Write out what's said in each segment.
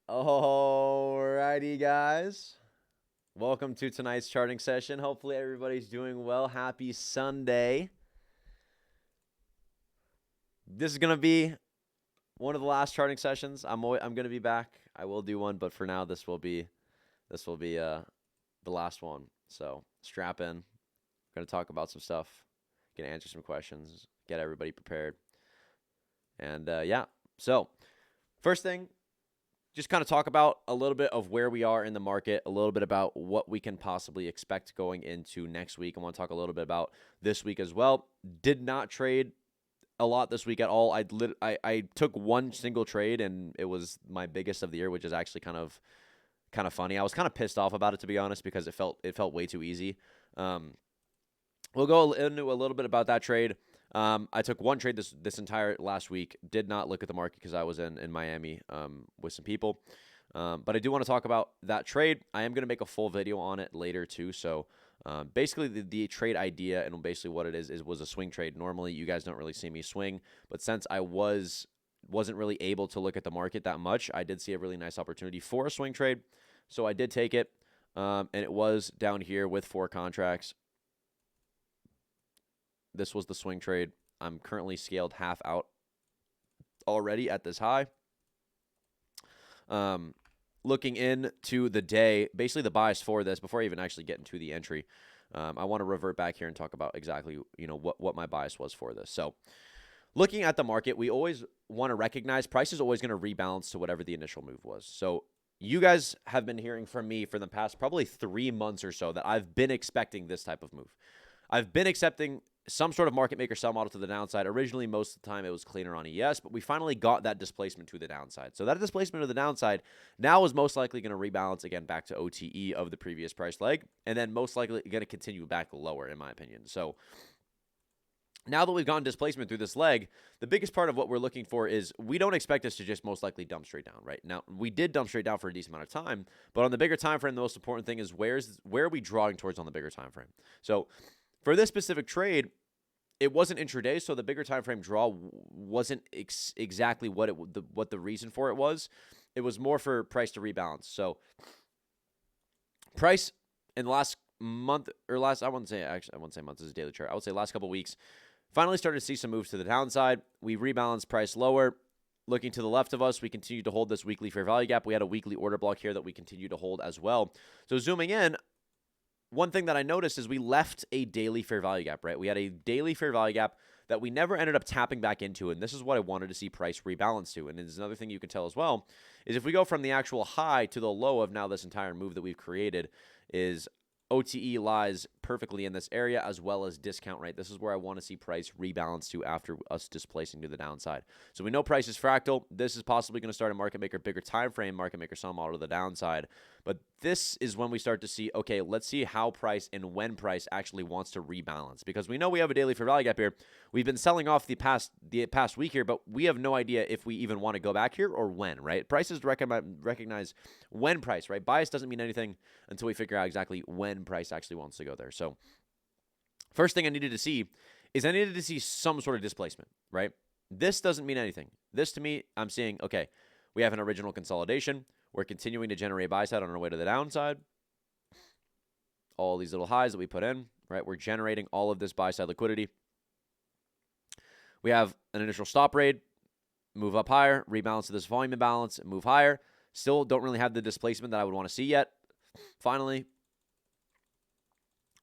Alrighty, guys. Welcome to tonight's charting session. Hopefully, everybody's doing well. Happy Sunday. This is gonna be one of the last charting sessions. I'm gonna be back. I will do one, but for now, this will be the last one. So strap in. We're gonna talk about some stuff. Gonna answer some questions. Get everybody prepared. And yeah. So first thing. Just kind of talk about a little bit of where we are in the market, a little bit about what we can possibly expect going into next week. I want to talk a little bit about this week as well. Did not trade a lot this week at all. I took one single trade, and it was my biggest of the year, which is actually kind of funny. I was kind of pissed off about it, to be honest, because it felt way too easy. We'll go into a little bit about that trade. I took one trade this entire last week. Did not look at the market because I was in Miami with some people. But I do want to talk about that trade. I am going to make a full video on it later too. So basically the trade idea and basically what it was a swing trade. Normally you guys don't really see me swing, but since I wasn't really able to look at the market that much, I did see a really nice opportunity for a swing trade. So I did take it, and it was down here with 4 contracts. This was the swing trade. I'm currently scaled half out already at this high. Looking into the day, basically the bias for this, before I even actually get into the entry, I want to revert back here and talk about exactly what my bias was for this. So looking at the market, we always want to recognize price is always going to rebalance to whatever the initial move was. So you guys have been hearing from me for the past probably 3 months or so that I've been expecting this type of move. I've been accepting some sort of market maker sell model to the downside. Originally, most of the time, it was cleaner on ES, but we finally got that displacement to the downside. So that displacement to the downside now is most likely going to rebalance again back to OTE of the previous price leg, and then most likely going to continue back lower, in my opinion. So now that we've gotten displacement through this leg, the biggest part of what we're looking for is we don't expect this to just most likely dump straight down, right? Now, we did dump straight down for a decent amount of time, but on the bigger time frame, the most important thing is where are we drawing towards on the bigger time frame? So for this specific trade, it wasn't intraday, so the bigger time frame draw wasn't exactly what the reason for it was. It was more for price to rebalance. So price in the last month or I wouldn't say month, this is a daily chart. I would say last couple of weeks finally started to see some moves to the downside. We rebalanced price lower. Looking to the left of us, we continue to hold this weekly fair value gap. We had a weekly order block here that we continue to hold as well. So zooming in, one thing that I noticed is we left a daily fair value gap, right? We had a daily fair value gap that we never ended up tapping back into, and this is what I wanted to see price rebalance to. And there's another thing you can tell as well, is if we go from the actual high to the low of now this entire move that we've created, is OTE lies perfectly in this area as well as discount rate. This is where I want to see price rebalance to after us displacing to the downside. So we know price is fractal. This is possibly going to start a market maker bigger time frame, market maker sell model to the downside. But this is when we start to see, okay, let's see how price and when price actually wants to rebalance. Because we know we have a daily fair value gap here. We've been selling off the past week here, but we have no idea if we even want to go back here or when, right? Prices recognize when price, right? Bias doesn't mean anything until we figure out exactly when price actually wants to go there. So first thing I needed to see is I needed to see some sort of displacement, right? This doesn't mean anything. This to me, I'm seeing, okay, we have an original consolidation. We're continuing to generate buy side on our way to the downside. All these little highs that we put in, right? We're generating all of this buy side liquidity. We have an initial stop rate, move up higher, rebalance to this volume imbalance, move higher. Still don't really have the displacement that I would want to see yet. Finally,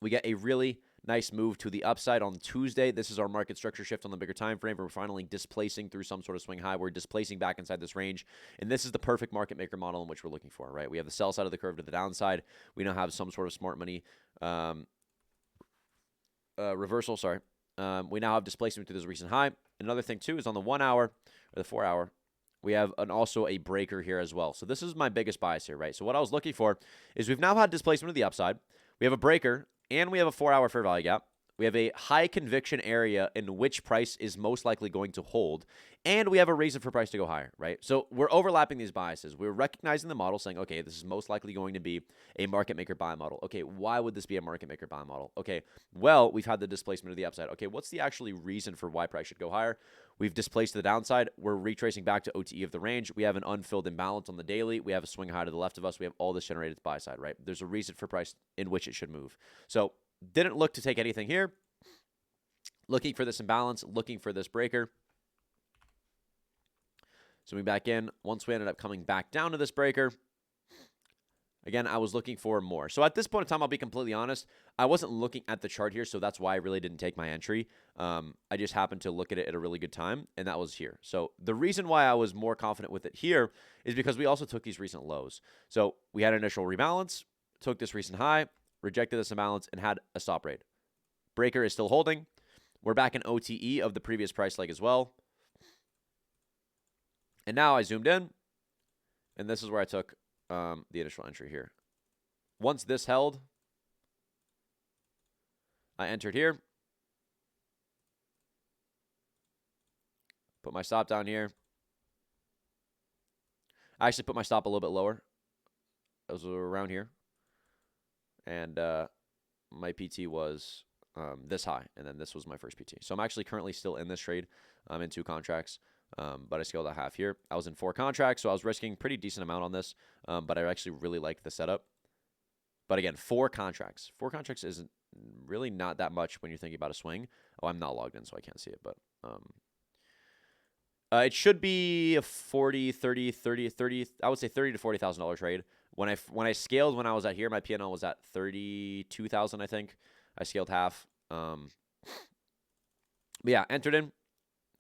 we get a really nice move to the upside on Tuesday. This is our market structure shift on the bigger time frame. We're finally displacing through some sort of swing high. We're displacing back inside this range. And this is the perfect market maker model in which we're looking for, right? We have the sell side of the curve to the downside. We now have some sort of smart money reversal, sorry. We now have displacement to this recent high. Another thing, too, is on the 1 hour or the 4 hour, we have also a breaker here as well. So this is my biggest bias here, right? So what I was looking for is we've now had displacement to the upside. We have a breaker, and we have a 4 hour fair value gap. We have a high conviction area in which price is most likely going to hold, and we have a reason for price to go higher, right? So we're overlapping these biases. We're recognizing the model saying, okay, this is most likely going to be a market maker buy model. Okay, why would this be a market maker buy model? Okay, well, we've had the displacement of the upside. Okay, what's the actually reason for why price should go higher? We've displaced to the downside. We're retracing back to OTE of the range. We have an unfilled imbalance on the daily. We have a swing high to the left of us. We have all this generated buy side, right? There's a reason for price in which it should move. So didn't look to take anything here. Looking for this imbalance, looking for this breaker. So we back in. Once we ended up coming back down to this breaker, again, I was looking for more. So at this point in time, I'll be completely honest, I wasn't looking at the chart here, so that's why I really didn't take my entry. I just happened to look at it at a really good time, and that was here. So the reason why I was more confident with it here is because we also took these recent lows. So we had an initial rebalance, took this recent high, rejected this imbalance, and had a stop rate. Breaker is still holding. We're back in OTE of the previous price leg as well. And now I zoomed in, and this is where I took the initial entry here. Once this held, I entered here. Put my stop down here. I actually put my stop a little bit lower. It was around here. And my PT was this high, and then this was my first PT. So I'm actually currently still in this trade. I'm in 2 contracts, but I scaled a half here. I was in 4 contracts, so I was risking a pretty decent amount on this, but I actually really liked the setup. But again, 4 contracts. 4 contracts isn't really not that much when you're thinking about a swing. Oh, I'm not logged in, so I can't see it, but it should be a 30, I would say $30,000 to $40,000 trade. When I scaled when I was at here, my P&L was at 32,000, I think. I scaled half. But yeah, entered in,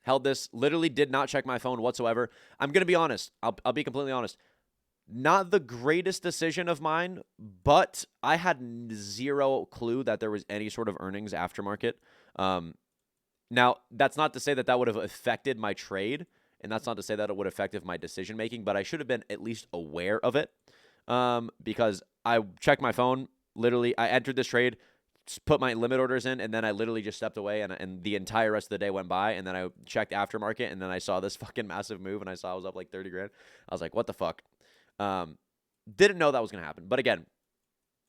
held this, literally did not check my phone whatsoever. I'm going to be honest. I'll be completely honest. Not the greatest decision of mine, but I had zero clue that there was any sort of earnings aftermarket. Now, that's not to say that would have affected my trade, and that's not to say that it would have affected my decision making, but I should have been at least aware of it because I checked my phone. Literally, I entered this trade, put my limit orders in, and then I literally just stepped away, and the entire rest of the day went by, and then I checked aftermarket, and then I saw this fucking massive move, and I saw I was up like 30 grand. I was like, what the fuck? Didn't know that was going to happen. But again,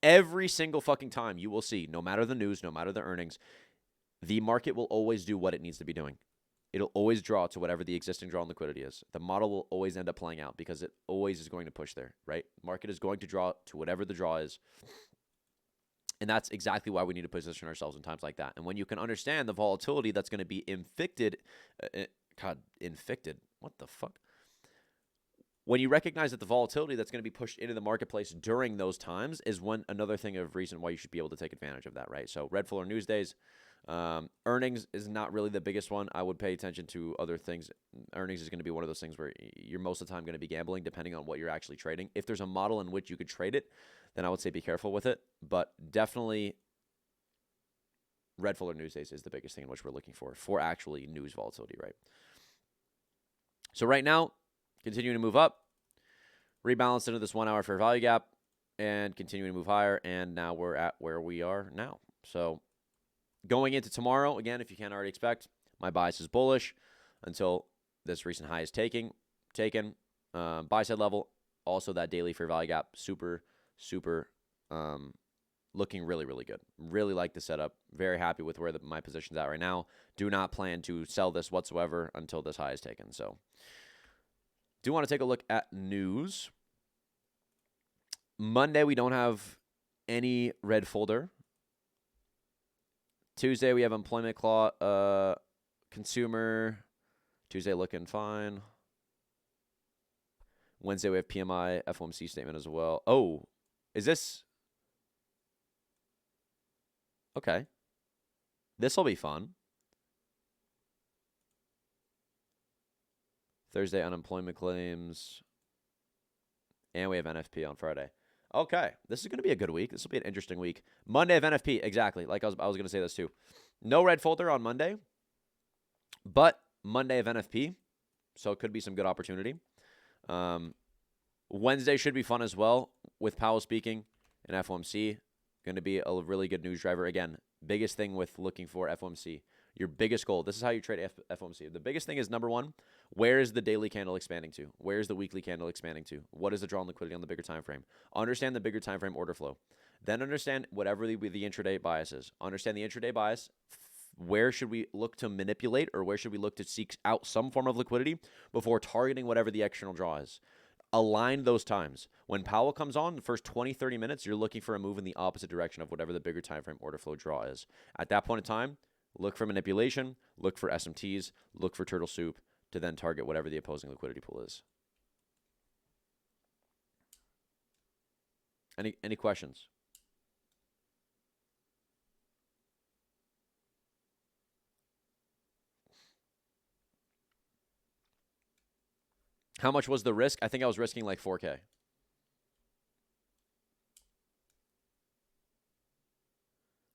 every single fucking time you will see, no matter the news, no matter the earnings, the market will always do what it needs to be doing. It'll always draw to whatever the existing draw and liquidity is. The model will always end up playing out because it always is going to push there, right? Market is going to draw to whatever the draw is. And that's exactly why we need to position ourselves in times like that. And when you can understand the volatility that's going to be infected, what the fuck? When you recognize that the volatility that's going to be pushed into the marketplace during those times is one another thing of reason why you should be able to take advantage of that, right? So red fuller news days, earnings is not really the biggest one. I would pay attention to other things. Earnings is going to be one of those things where you're most of the time going to be gambling depending on what you're actually trading. If there's a model in which you could trade it, then I would say be careful with it. But definitely red fuller news days is the biggest thing in which we're looking for actually news volatility, right? So right now, continuing to move up, rebalance into this 1 hour fair value gap, and continuing to move higher. And now we're at where we are now. So going into tomorrow, again, if you can't already expect, my bias is bullish until this recent high is taken. Buy side level, also that daily fair value gap, super looking really, really good. Really like the setup. Very happy with where my position's at right now. Do not plan to sell this whatsoever until this high is taken. So do want to take a look at news. Monday, we don't have any red folder. Tuesday, we have employment clause, consumer. Tuesday looking fine. Wednesday, we have PMI, FOMC statement as well. Oh, is this? Okay. This will be fun. Thursday, unemployment claims. And we have NFP on Friday. Okay. This is going to be a good week. This will be an interesting week. Monday of NFP. Exactly. Like I was going to say this too. No red folder on Monday, but Monday of NFP. So it could be some good opportunity. Wednesday should be fun as well with Powell speaking and FOMC. Going to be a really good news driver. Again, Biggest thing with looking for FOMC, your biggest goal. This is how you trade FOMC. The biggest thing is number one, where is the daily candle expanding to? Where is the weekly candle expanding to? What is the drawn liquidity on the bigger time frame? Understand the bigger time frame order flow. Then understand whatever the intraday bias is. Understand the intraday bias. Where should we look to manipulate, or where should we look to seek out some form of liquidity before targeting whatever the external draw is? Align those times. When Powell comes on, the first 20, 30 minutes, you're looking for a move in the opposite direction of whatever the bigger time frame order flow draw is. At that point in time, look for manipulation, look for SMTs, look for turtle soup to then target whatever the opposing liquidity pool is. Any questions? How much was the risk? I think I was risking like 4K.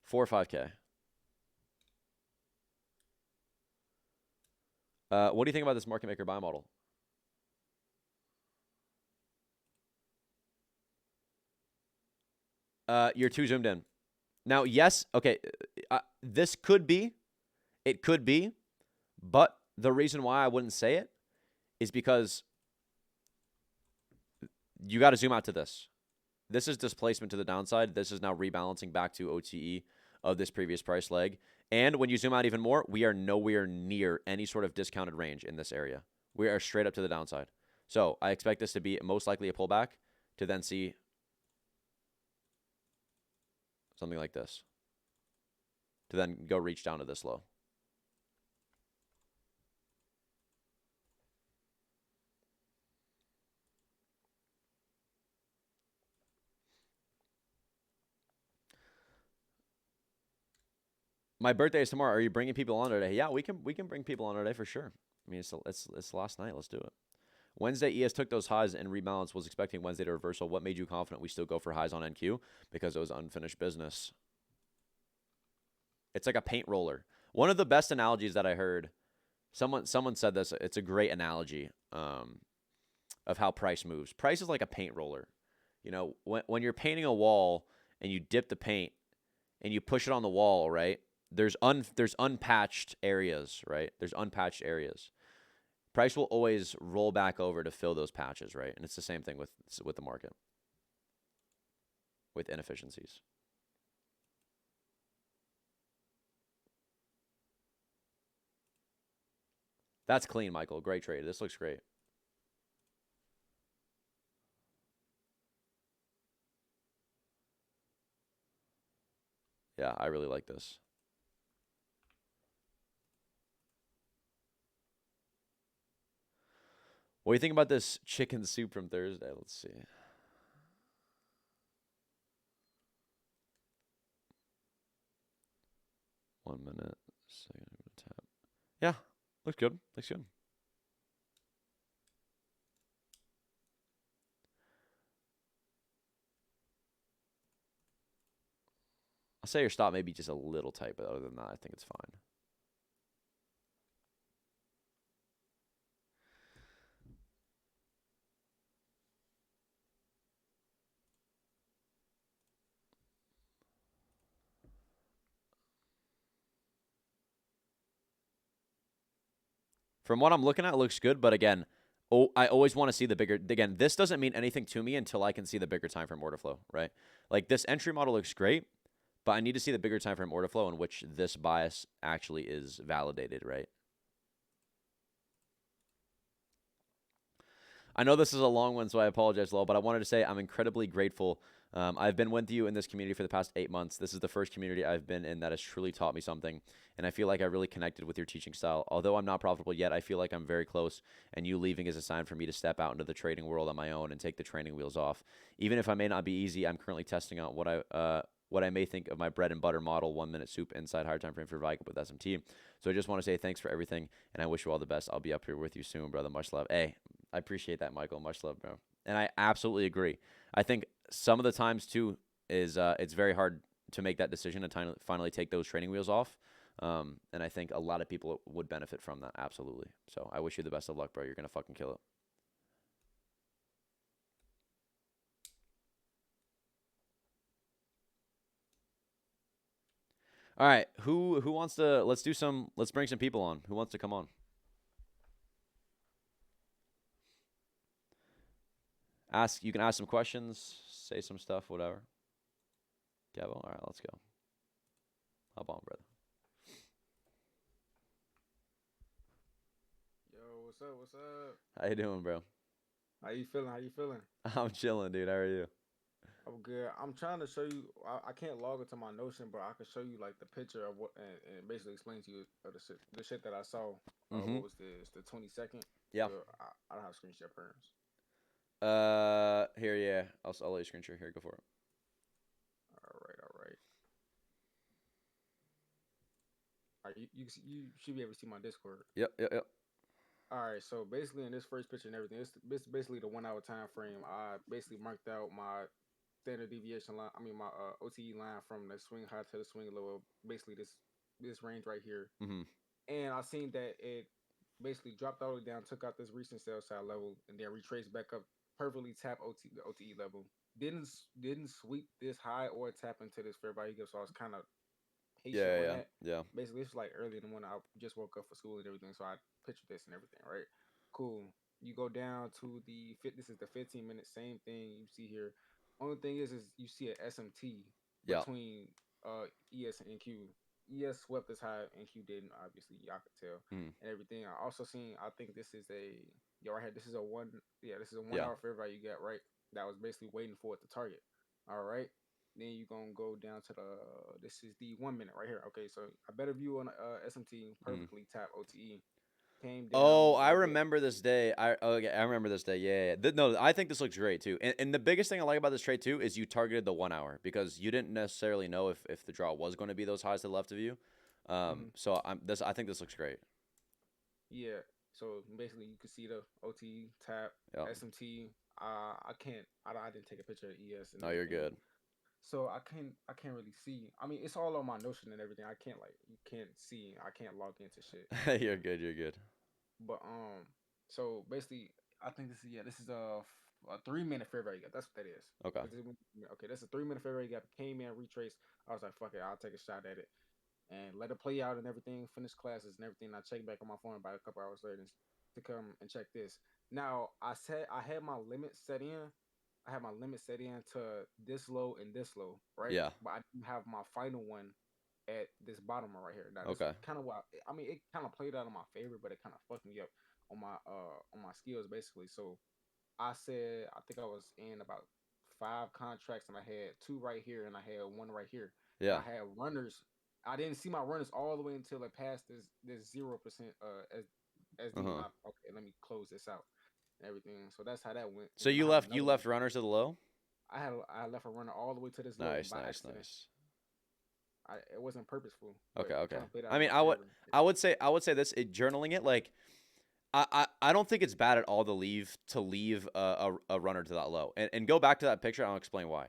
4 or 5K. What do you think about this market maker buy model? You're too zoomed in. Now, yes, okay, this could be, it could be, but the reason why I wouldn't say it is because you got to zoom out to this. This is displacement to the downside. This is now rebalancing back to OTE of this previous price leg. And when you zoom out even more, we are nowhere near any sort of discounted range in this area. We are straight up to the downside. So I expect this to be most likely a pullback to then see something like this, to then go reach down to this low. My birthday is tomorrow. Are you bringing people on today? Yeah, we can bring people on today for sure. I mean, it's last night. Let's do it. Wednesday, ES took those highs and rebalanced. Was expecting Wednesday to reversal. What made you confident we still go for highs on NQ? Because it was unfinished business. It's like a paint roller. One of the best analogies that I heard, someone said this. It's a great analogy of how price moves. Price is like a paint roller. You know, when you're painting a wall and you dip the paint and you push it on the wall, right? There's unpatched areas, right? There's unpatched areas. Price will always roll back over to fill those patches, right? And it's the same thing with the market, with inefficiencies. That's clean, Michael. Great trade. This looks great. Yeah, I really like this. What do you think about this chicken soup from Thursday? Let's see. One minute. Second, I'm gonna tap. Yeah, looks good. Looks good. I'll say your stop may be just a little tight, but other than that, I think it's fine. From what I'm looking at, it looks good. But again, I always want to see the bigger. Again, this doesn't mean anything to me until I can see the bigger time frame order flow, right? Like this entry model looks great, but I need to see the bigger time frame order flow in which this bias actually is validated, right? I know this is a long one, so I apologize, Lowell, but I wanted to say I'm incredibly grateful. I've been with you in this community for the past 8 months. This is the first community I've been in that has truly taught me something, and I feel like I really connected with your teaching style. Although I'm not profitable yet, I feel like I'm very close, and you leaving is a sign for me to step out into the trading world on my own and take the training wheels off. Even if I may not be easy, I'm currently testing out what I may think of my bread and butter model, 1 minute soup inside higher time frame for Viking with SMT. So I just want to say thanks for everything, and I wish you all the best. I'll be up here with you soon, brother. Much love. Hey, I appreciate that, Michael. Much love, bro. And I absolutely agree. I think some of the times, too, is it's very hard to make that decision and finally take those training wheels off. And I think a lot of people would benefit from that. Absolutely. So I wish you the best of luck, bro. You're going to fucking kill it. All right, who wants to? Let's do some. Let's bring some people on. Who wants to come on? Ask. You can ask some questions. Say some stuff. Whatever. Kevo. All right, let's go. Hop on, brother. Yo, what's up? What's up? How you doing, bro? How you feeling? How you feeling? I'm chilling, dude. How are you? I'm good. I'm trying to show you. I can't log into my Notion, but I can show you like the picture of what and basically explain to you of the shit that I saw. Mm-hmm. What was this? The 22nd. Yeah. Well, I don't have screen share parents. Here, yeah. I'll let you screen share. Here, go for it. All right, all right. All right, you should be able to see my Discord. Yep, yep, yep. All right, so basically in this first picture and everything, it's basically the 1 hour time frame. I basically marked out my standard deviation line. I mean my OTE line from the swing high to the swing low. Basically this range right here, Mm-hmm. and I seen that it basically dropped all the way down, took out this recent sell side level, and then retraced back up, perfectly tap the OTE level. Didn't sweep this high or tap into this fair value gap, so I was kind of patient Yeah, on yeah, that. yeah. Basically, it's like early in the morning. I just woke up for school and everything, so I pictured this and everything. Right, cool. You go down to the fit. This is the 15 minute. Same thing you see here. Only thing is you see a SMT Yeah. between ES and NQ. ES swept this high, NQ didn't. Obviously, y'all could tell Mm. and everything. I also seen. I think this is a yo right here. This is a one. Yeah, this is a one Yeah. hour fair value gap. Right, that was basically waiting for it to target. All right. Then you gonna go down to the. This is the 1 minute right here. Okay, so a better view on SMT, Mm. perfectly tap OTE, came down Oh, I a little bit. remember this day. Okay, I remember this day. Yeah, yeah. No, I think this looks great too. And the biggest thing I like about this trade too is you targeted the 1 hour because you didn't necessarily know if the draw was going to be those highs to the left of you. So I think this looks great. Yeah. So basically, you can see the OTE tap Yeah. SMT. I can't. I didn't take a picture of ES and No, you're everything, good. so I can't really see. I mean, it's all on my Notion and everything. I can't like you can't see. I can't log into shit. You're good. You're good. But so basically, I think this is a 3 minute fair value gap. That's what that is. Okay. Okay, that's a 3 minute fair value gap. Came in, retraced. I was like, fuck it, I'll take a shot at it and let it play out and everything. Finish classes and everything. I checked back on my phone about a couple hours later to come and check this. Now I said I had my limit set in. I had my limit set in to this low and this low, right? Yeah. But I didn't have my final one at this bottom one right here. Now this Okay. kind of why I mean it kind of played out in my favor, but it kind of fucked me up on my skills basically. So I said I think I was in about 5 contracts and I had two right here and I had one right here and Yeah. I had runners. I didn't see my runners all the way until it passed this 0% Uh SD and huh. I okay let me close this out and everything. So that's how that went. So And then you I have left another one. runners to the low. I left a runner all the way to this low Nice. by Nice. accident. Nice. It wasn't purposeful, but Okay. it Okay. kind of played out I in mean, my favor. I would say this journaling it like I don't think it's bad at all to leave a runner to that low and go back to that picture. I'll explain why.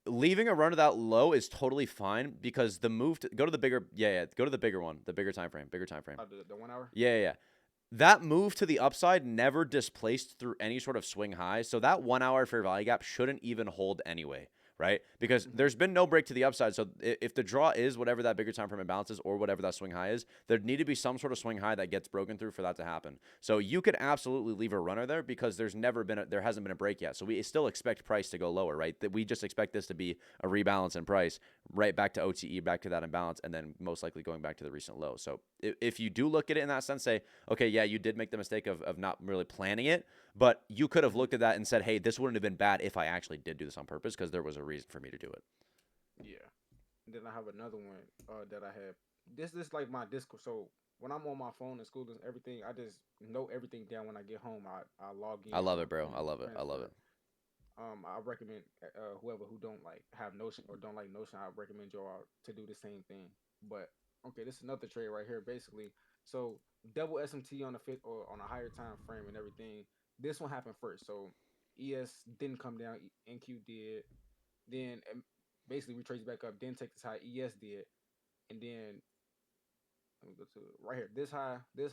Leaving a runner that low is totally fine because the move to go to the bigger go to the bigger one, the bigger time frame. The 1 hour. Yeah. That move to the upside never displaced through any sort of swing high. So that 1 hour fair value gap shouldn't even hold anyway, right? Because Mm-hmm. there's been no break to the upside. So if the draw is whatever that bigger time frame imbalance is or whatever that swing high is, there need to be some sort of swing high that gets broken through for that to happen. So you could absolutely leave a runner there because there hasn't been a break yet. So we still expect price to go lower, right? That we just expect this to be a rebalance in price right back to OTE, back to that imbalance, and then most likely going back to the recent low. So if you do look at it in that sense, say, okay, yeah, you did make the mistake of not really planning it, but you could have Mm-hmm. looked at that and said, hey, this wouldn't have been bad if I actually did do this on purpose because there was a reason for me to do it. Yeah. And then I have another one that I have. This like my Discord. So when I'm on my phone in school and everything, I just note everything down. When I get home, I log I in love it, bro. and I love it. I love transfer. it. I recommend whoever who don't like have Notion or don't like Notion, I recommend y'all to do the same thing. But okay, this is another trade right here, basically. So double SMT on a fit or on a higher time frame and everything. This one happened first. So ES didn't come down, NQ did. Then basically retraced back up, didn't take this high, ES did, and then let me go to right here. This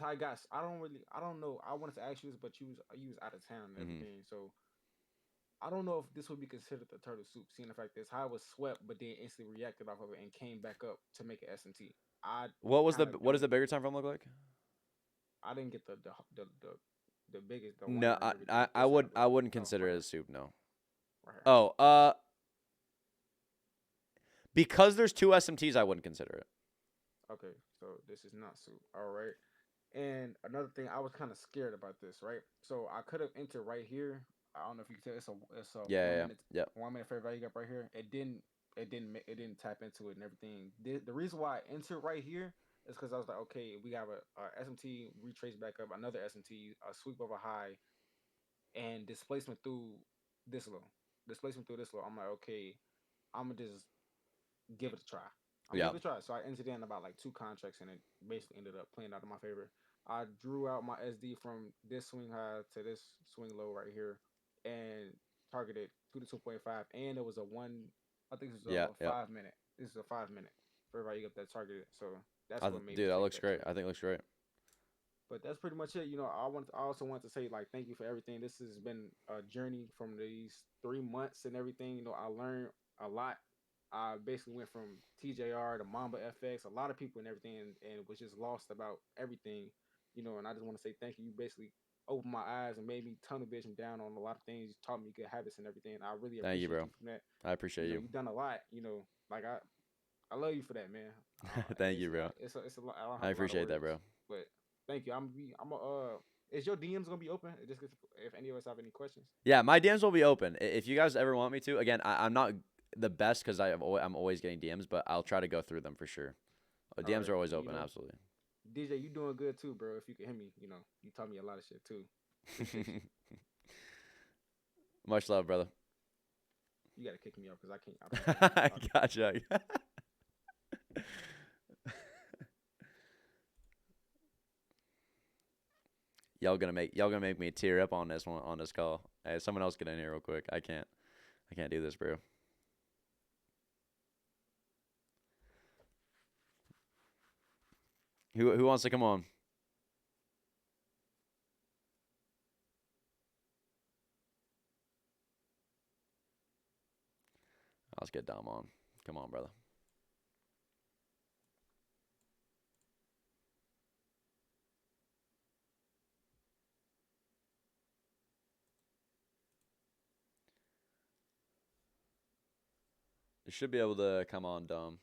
high got. I don't know. I wanted to ask you this, but you was out of town and Mm-hmm. everything. So I don't know if this would be considered the turtle soup, seeing the fact is how it was swept, but then instantly reacted off of it and came back up to make an SMT. I kind of What does don't. the bigger time frame look like? I didn't get the biggest, the one No, right here, the biggest portion of I it. wouldn't Oh, consider right it here, as soup. No. right here. Oh, because there's two SMTs, I wouldn't consider it. Okay, so this is not soup. All right. And another thing, I was kind of scared about this, right? So I could have entered right here. I don't know if you can tell. It's a Yeah, one yeah, minute yeah. 1 minute fair value gap right here. It didn't tap into it and everything. The reason why I entered right here is because I was like, okay, we have a SMT retrace back up, another SMT, a sweep of a high, and displacement through this low. Displacement through this low. I'm like, okay, I'm gonna just give it a try. I'm gonna Yeah. give it a try. So I entered in about like two contracts, and it basically ended up playing out in my favor. I drew out my SD from this swing high to this swing low right here, and targeted 2 to 2.5. And it was a one. I think this was Yeah, a yeah. 5 minute. This is a 5 minute for everybody you got that targeted. So that's what made me Dude, that take looks that great. trade. I think it looks great. But that's pretty much it. I also want to say like thank you for everything. This has been a journey from these 3 months and everything. I learned a lot. I basically went from TJR to Mamba FX, a lot of people and everything, and was just lost about everything. And I just want to say thank you. You basically opened my eyes and made me tunnel vision down on a lot of things. You taught me good habits and everything. And I really Thank you, appreciate bro. you from that. I appreciate you. You've done a lot. Like I love you for that, man. Thank you, bro. It's a lot. I don't I have a lot of appreciate that, words, bro. but thank you. I'm a Is your DMs gonna be open? Just if any of us have any questions. Yeah, my DMs will be open. If you guys ever want me to, again, I'm not the best because I'm always getting DMs, but I'll try to go through them for sure. All DMs right, are always and open, absolutely. DJ, you doing good too, bro. If you can hear me, you taught me a lot of shit too. Appreciate you. Much love, brother. You gotta kick me off because I can't. I don't I talk. gotcha. y'all gonna make me tear up on this one on this call. Hey, someone else get in here real quick. I can't do this, bro. Who wants to come on? Let's get Dom on. Come on, brother. You should be able to come on, Dom.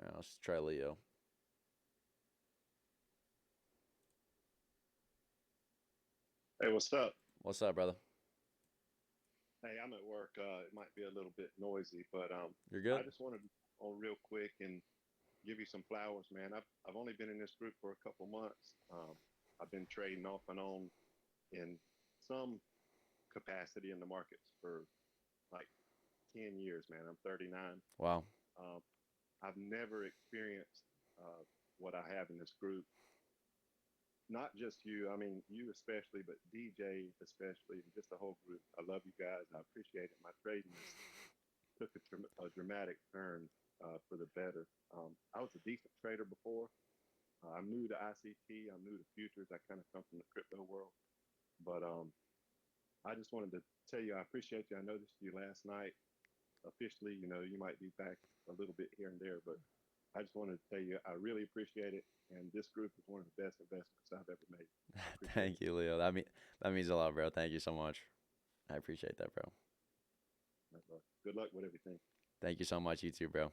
All right, let's try Leo. Hey, what's up? What's up, brother? Hey, I'm at work. It might be a little bit noisy, but You're good? I just wanted to on real quick and give you some flowers, man. I've only been in this group for a couple months. I've been trading off and on in some capacity in the markets for like 10 years, man. I'm 39. Wow. Um, I've never experienced what I have in this group. Not just you, I mean, you especially, but DJ especially, and just the whole group. I love you guys. I appreciate it. My trading has took a dramatic turn for the better. I was a decent trader before. I'm new to ICT. I'm new to futures. I kind of come from the crypto world. But I just wanted to tell you I appreciate you. I noticed you last night. Officially, you might be back a little bit here and there, but I just wanted to tell you I really appreciate it. And this group is one of the best investments I've ever made. Thank you, Leo. That means a lot, bro. Thank you so much. I appreciate that, bro. Good luck with everything. Thank you so much. You too, bro.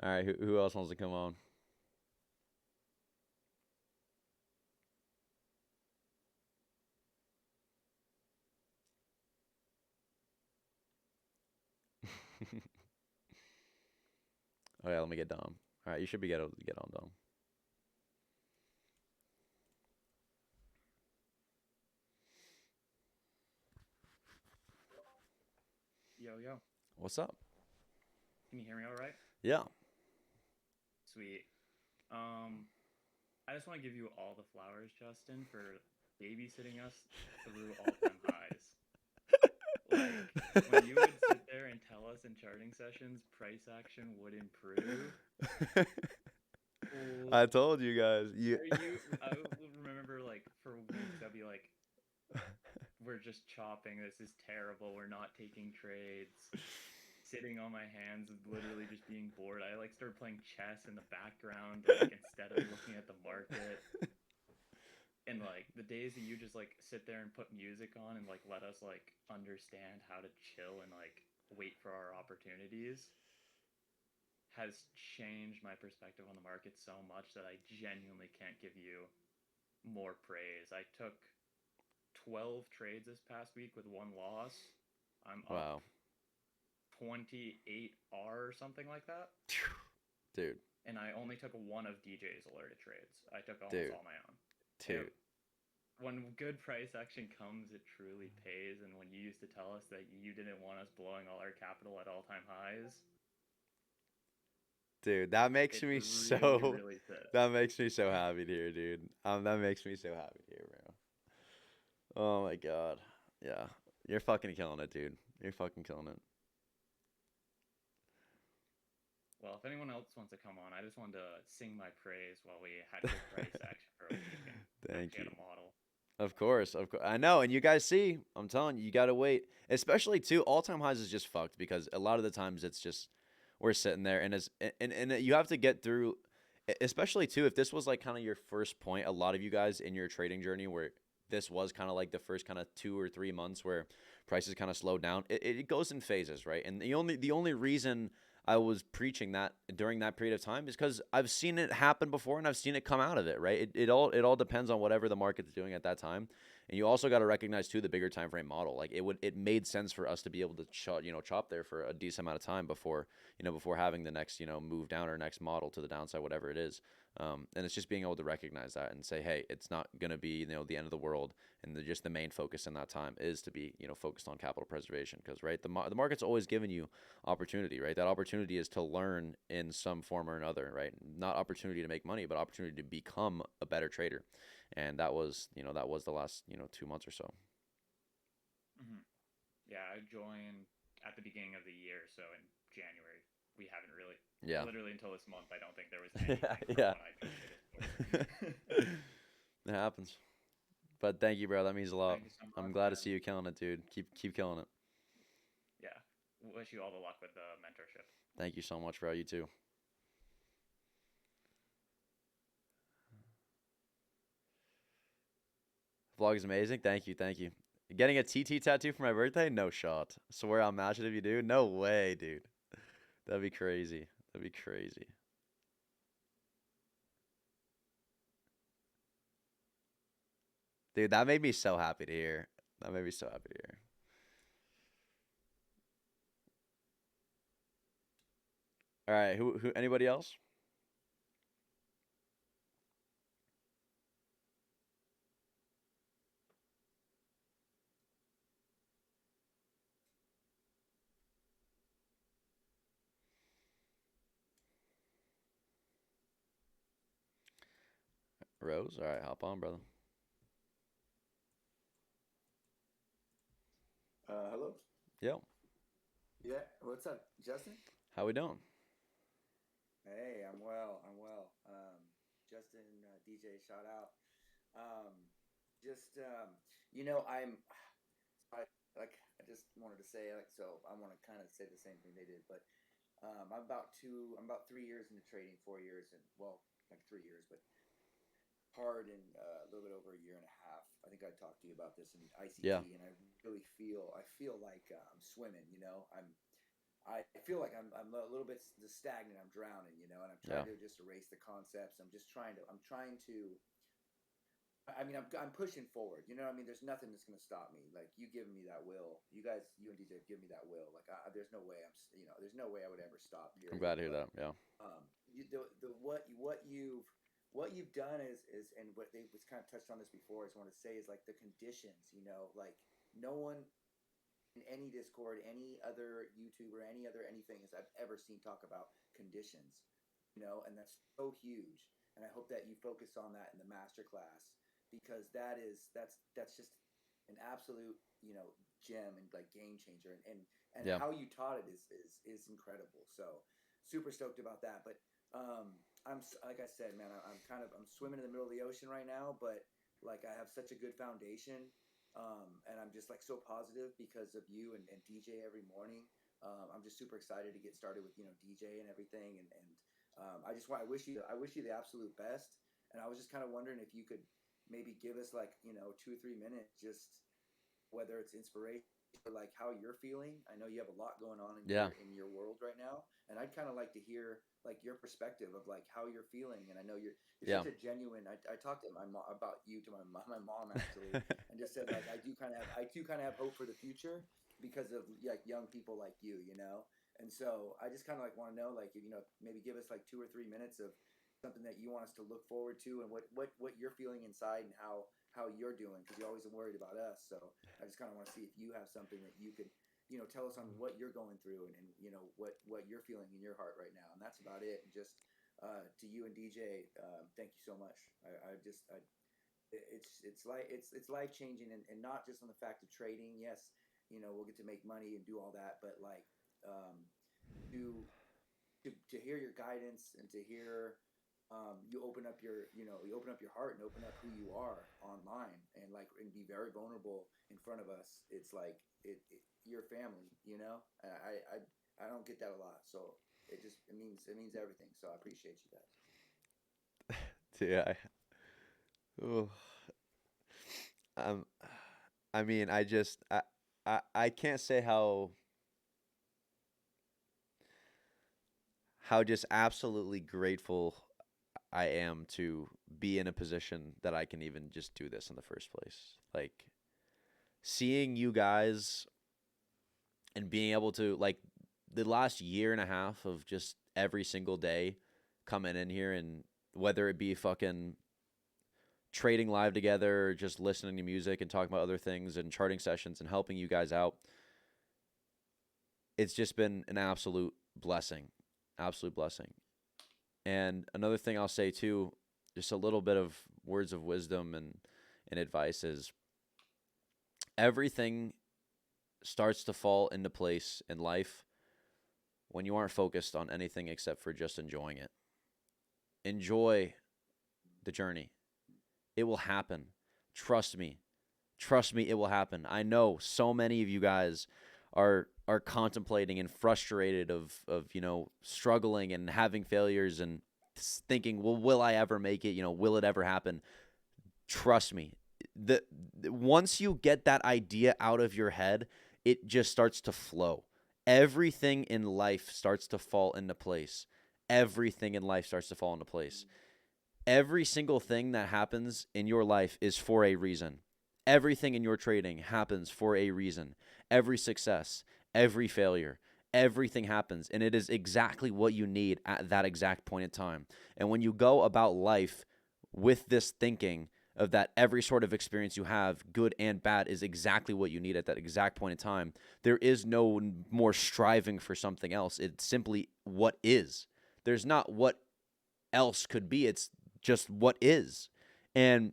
All right, who else wants to come on? Oh yeah, let me get Dom. All right, you should be able to get on Dom. Yo, yo. What's up? Can you hear me all right? Yeah. Sweet. I just want to give you all the flowers, Justin, for babysitting us through all-time highs. Like when you would sit there and tell us in charting sessions price action would improve. I told you guys. I remember like for weeks I'd be like, we're just chopping. This is terrible. We're not taking trades. Sitting on my hands and literally just being bored. I like started playing chess in the background, like instead of looking at the market. And like the days that you just like sit there and put music on and like let us like understand how to chill and like wait for our opportunities has changed my perspective on the market so much that I genuinely can't give you more praise. I took 12 trades this past week with one loss. I'm up Wow. 28R or something like that. Dude. And I only took one of DJ's alerted trades. I took almost Dude. all my own. Dude. When good price action comes, it truly pays. And when you used to tell us that you didn't want us blowing all our capital at all-time highs, Dude, that makes it me really, really fits. that makes me so happy to hear, dude. That makes me so happy to hear, bro. Oh my god. Yeah. You're fucking killing it, dude. You're fucking killing it. Well, if anyone else wants to come on, I just wanted to sing my praise while we had good price action for a week and Thank actually you. had a model. Of course. I know, and you guys see, I'm telling you, you gotta wait. Especially too, all-time highs is just fucked because a lot of the times it's just we're sitting there and and you have to get through, especially too if this was like kind of your first point. A lot of you guys in your trading journey where this was kind of like the first kind of 2 or 3 months where prices kind of slowed down. It goes in phases, right? And the only reason I was preaching that during that period of time is because I've seen it happen before and I've seen it come out of it, right? It all depends on whatever the market's doing at that time, and you also got to recognize too the bigger time frame model. Like it made sense for us to be able to chop there for a decent amount of time before having the next move down or next model to the downside, whatever it is. And it's just being able to recognize that and say, hey, it's not going to be the end of the world, and just the main focus in that time is to be focused on capital preservation because right the market's always given you opportunity, right? That opportunity is to learn in some form or another, right? Not opportunity to make money, but opportunity to become a better trader, and that was the last 2 months or so. Mm-hmm. Yeah, I joined at the beginning of the year, so in January. We haven't really, Yeah. literally until this month, I don't think there was anything from Yeah. when I joined It happens. But thank you, bro. That means a lot. Thank you so I'm much, glad to man. see you killing it, dude. Keep killing it. Yeah, wish you all the luck with the mentorship. Thank you so much, bro. You too. Vlog is amazing. Thank you. Thank you. Getting a TT tattoo for my birthday? No shot. Swear I'll match it if you do. No way, dude. That'd be crazy. That'd be crazy. Dude, that made me so happy to hear. That made me so happy to hear. All right, who anybody else? Rose? All right, hop on, brother. Hello. Yo, Yeah, what's up, Justin? how we doing? Hey, I'm well. I'm well. Justin, DJ, shout out. Um, just I I just wanted to say so I want to kind of say the same thing they did, but I'm about 3 years into trading, 4 years, and well, like 3 years, but hard and a little bit over a year and a half. I think I talked to you about this in Yeah, ICT, and I feel like I'm swimming. I feel like I'm a little bit stagnant. I'm drowning, and I'm yeah, trying to just erase the concepts. I'm trying to. I mean, I'm pushing forward. You know what I mean? There's nothing that's going to stop me. Like you giving me that will. You guys, you and DJ have given me that will. Like there's no way there's no way I would ever stop. I'm Period. glad to hear But that. Yeah, what you've done is and what they was kind of touched on this before. I just want to say is like the conditions. Like no one in any Discord, any other YouTuber, any other anything as I've ever seen talk about conditions, and that's so huge. And I hope that you focus on that in the master class, because that's just an absolute, gem and like game changer. And Yeah. how you taught it is incredible. So super stoked about that. But like I said, man, I'm swimming in the middle of the ocean right now, but like I have such a good foundation. And I'm just like so positive because of you and DJ every morning. I'm just super excited to get started with DJ and everything, and I wish you the absolute best. And I was just kind of wondering if you could maybe give us like 2 or 3 minutes, just whether it's inspiration or like how you're feeling. I know you have a lot going on in your world right now, and I'd kind of like to hear like your perspective of like how you're feeling. And I know you're such a genuine. I talked to my mom about you to my mom actually, and just said like I too kind of have hope for the future because of like young people like you. And so I just kind of like want to know, like, maybe give us like 2 or 3 minutes of something that you want us to look forward to, and what you're feeling inside, and how you're doing, because you're always worried about us. So I just kind of want to see if you have something that you could tell us on what you're going through, and what you're feeling in your heart right now. And that's about it. And just to you and DJ, thank you so much. It's life changing, and not just on the fact of trading. Yes, we'll get to make money and do all that, but like to hear your guidance, and to hear you open up your heart and open up who you are online, and be very vulnerable in front of us. It's like your family. I don't get that a lot, so it means everything. So I appreciate you guys. Yeah. Ooh. I mean, I can't say how just absolutely grateful I am to be in a position that I can even just do this in the first place. Like, seeing you guys and being able to, like, the last year and a half of just every single day coming in here, and whether it be fucking trading live together, or just listening to music and talking about other things and charting sessions and helping you guys out, it's just been an absolute blessing. Absolute blessing. And another thing I'll say too, just a little bit of words of wisdom and advice, is everything starts to fall into place in life when you aren't focused on anything except for just enjoying it. Enjoy the journey. It will happen. Trust me. Trust me, it will happen. I know so many of you guys are contemplating and frustrated of struggling and having failures and thinking, well, will I ever make it? Will it ever happen? Trust me. Once you get that idea out of your head, it just starts to flow. Everything in life starts to fall into place. Everything in life starts to fall into place. Every single thing that happens in your life is for a reason. Everything in your trading happens for a reason. Every success, every failure, everything happens, and it is exactly what you need at that exact point in time. And when you go about life with this thinking of that every sort of experience you have, good and bad, is exactly what you need at that exact point in time, there is no more striving for something else. It's simply what is. There's not what else could be. It's just what is. And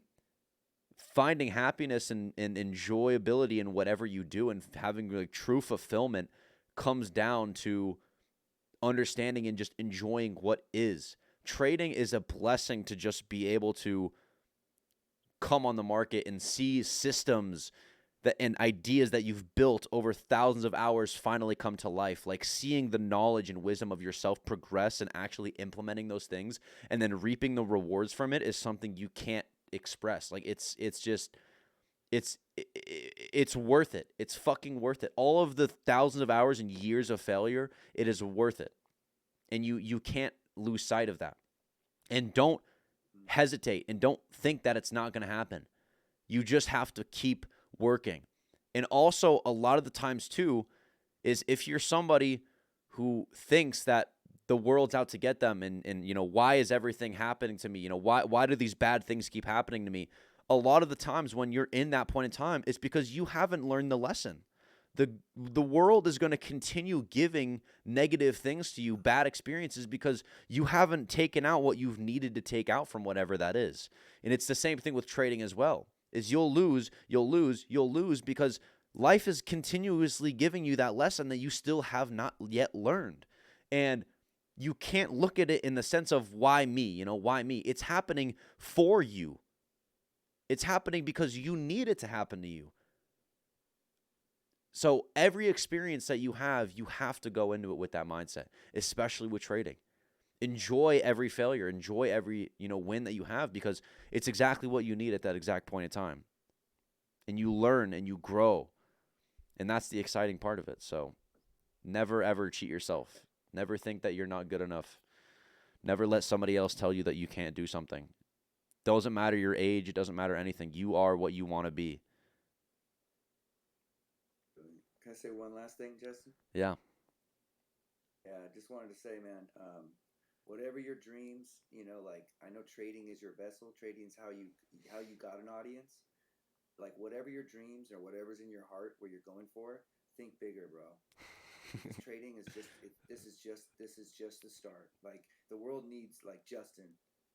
finding happiness and enjoyability in whatever you do, and having like true fulfillment, comes down to understanding and just enjoying what is. Trading is a blessing to just be able to come on the market and see systems and ideas that you've built over thousands of hours finally come to life. Like, seeing the knowledge and wisdom of yourself progress and actually implementing those things and then reaping the rewards from it is something you can't express. Like, it's worth it. It's fucking worth it. All of the thousands of hours and years of failure, it is worth it. And you can't lose sight of that. And don't hesitate, and don't think that it's not going to happen. You just have to keep working. And also, a lot of the times too, is if you're somebody who thinks that the world's out to get them, and why is everything happening to me? Why do these bad things keep happening to me? A lot of the times when you're in that point in time, it's because you haven't learned the lesson. the world is going to continue giving negative things to you, bad experiences, because you haven't taken out what you've needed to take out from whatever that is. And it's the same thing with trading as well. Is you'll lose because life is continuously giving you that lesson that you still have not yet learned. And you can't look at it in the sense of why me, why me? It's happening for you. It's happening because you need it to happen to you. So every experience that you have to go into it with that mindset, especially with trading. Enjoy every failure, enjoy every, win that you have, because it's exactly what you need at that exact point in time. And you learn and you grow. And that's the exciting part of it. So never, ever cheat yourself. Never think that you're not good enough. Never let somebody else tell you that you can't do something. Doesn't matter your age. It doesn't matter anything. You are what you want to be. Can I say one last thing, Justin? Yeah. Yeah, I just wanted to say, man, whatever your dreams, like I know trading is your vessel. Trading is how you got an audience. Like whatever your dreams or whatever's in your heart, what you're going for, think bigger, bro. This trading is this is just the start. Like the world needs like Justin.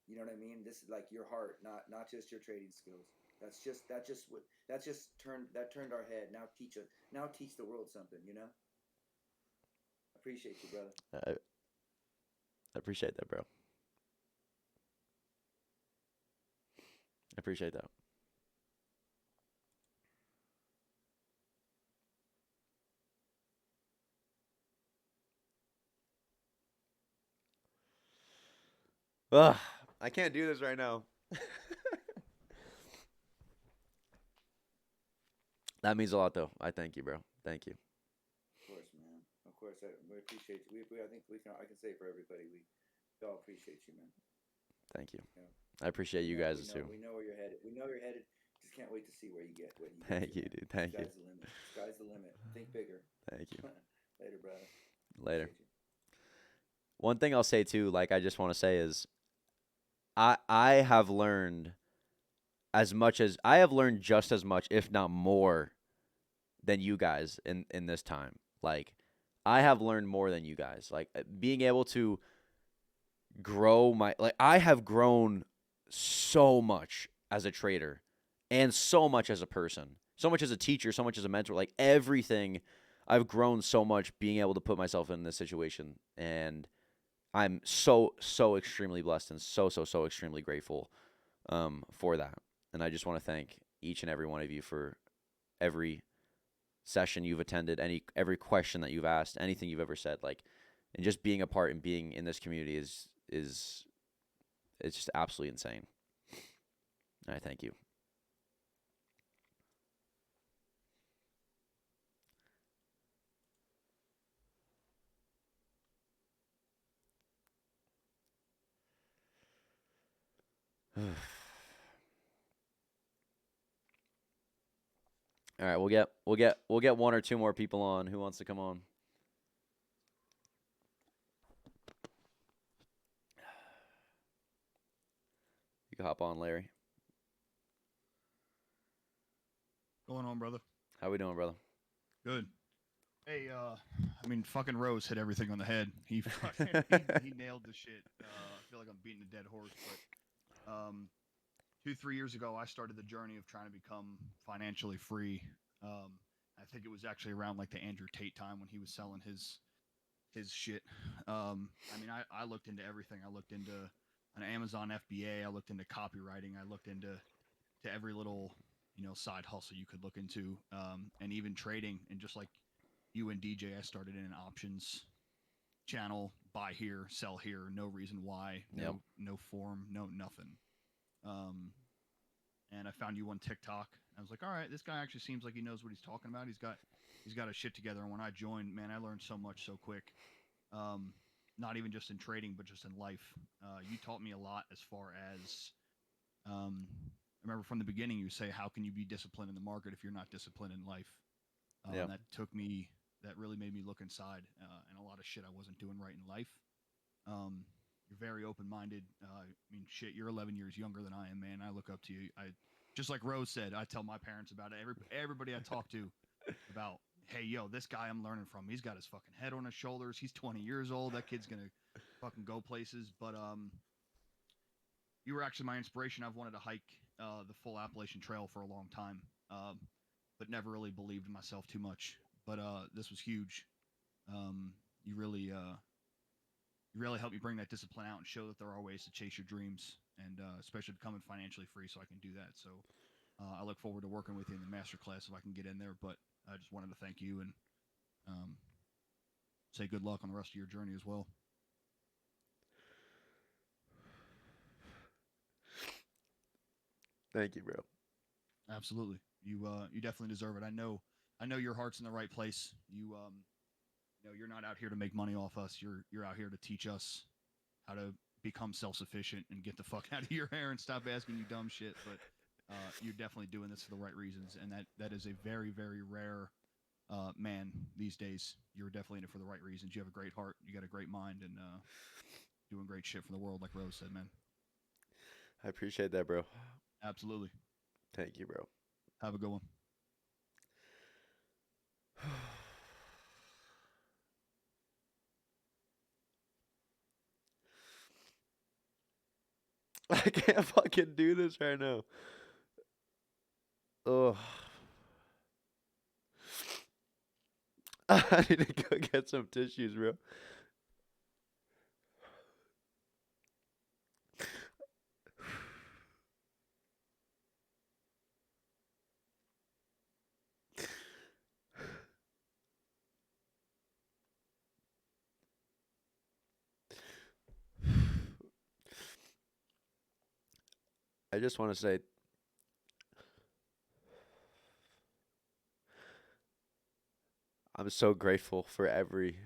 You know what I mean? This is like your heart, not just your trading skills. That turned our head. Now teach the world something. Appreciate you, brother. I appreciate that, bro. I appreciate that. Ugh, I can't do this right now. That means a lot, though. I thank you, bro. Thank you. Of course, man. Of course, we appreciate you. I think I can say for everybody, we all appreciate you, man. Thank you. I appreciate you guys too. We know where you're headed. Just can't wait to see where you get. Thank you, dude. Thank you. Sky's the limit. Sky's the limit. Think bigger. Thank you. Later, brother. Later. One thing I'll say too, like I just want to say is, I have learned just as much, if not more, than you guys in this time. Like, I have learned more than you guys. Like, being able to grow I have grown so much as a trader and so much as a person, so much as a teacher, so much as a mentor, like everything. I've grown so much being able to put myself in this situation, and I'm so extremely blessed and so extremely grateful for that. And I just want to thank each and every one of you for every session you've attended, every question that you've asked, anything you've ever said, like, and just being a part and being in this community is it's just absolutely insane. And I thank you. All right, we'll get one or two more people on. Who wants to come on? You can hop on, Larry. Going on, brother? How we doing, brother? Good. Hey, I mean, fucking Rose hit everything on the head. He fucking he nailed the shit. I feel like I'm beating a dead horse, but 2-3 years ago, I started the journey of trying to become financially free. I think it was actually around like the Andrew Tate time when he was selling his shit. I mean, I looked into everything. I looked into an Amazon FBA. I looked into copywriting. I looked into every little side hustle you could look into, and even trading. And just like you and DJ, I started in an options channel, buy here, sell here, no reason why, no form, no nothing. And I found you on TikTok. I was like, all right, this guy actually seems like he knows what he's talking about. He's got his shit together. And when I joined, man, I learned so much so quick. Not even just in trading, but just in life. You taught me a lot as far as, I remember from the beginning, you say, how can you be disciplined in the market if you're not disciplined in life? That really made me look inside, and a lot of shit I wasn't doing right in life. You're very open-minded. I mean, shit, you're 11 years younger than I am, man. I look up to you. Just like Rose said, I tell my parents about it. Everybody I talk to about hey, yo, this guy I'm learning from, he's got his fucking head on his shoulders. He's 20 years old. That kid's gonna fucking go places. But you were actually my inspiration. I've wanted to hike the full Appalachian Trail for a long time, but never really believed in myself too much. But this was huge. Um, you really helped me bring that discipline out and show that there are ways to chase your dreams, and especially becoming financially free, so I can do that. So I look forward to working with you in the master class if I can get in there. But I just wanted to thank you and um, say good luck on the rest of your journey as well. Thank you, bro. Absolutely, you definitely deserve it. I know your heart's in the right place. You're not out here to make money off us. You're out here to teach us how to become self-sufficient and get the fuck out of your hair and stop asking you dumb shit. But you're definitely doing this for the right reasons, and that is a very, very rare man these days. You're definitely in it for the right reasons. You have a great heart. You got a great mind, and doing great shit for the world, like Rose said, man. I appreciate that, bro. Absolutely. Thank you, bro. Have a good one. I can't fucking do this right now. Ugh. I need to go get some tissues, bro. I just want to say I'm so grateful for every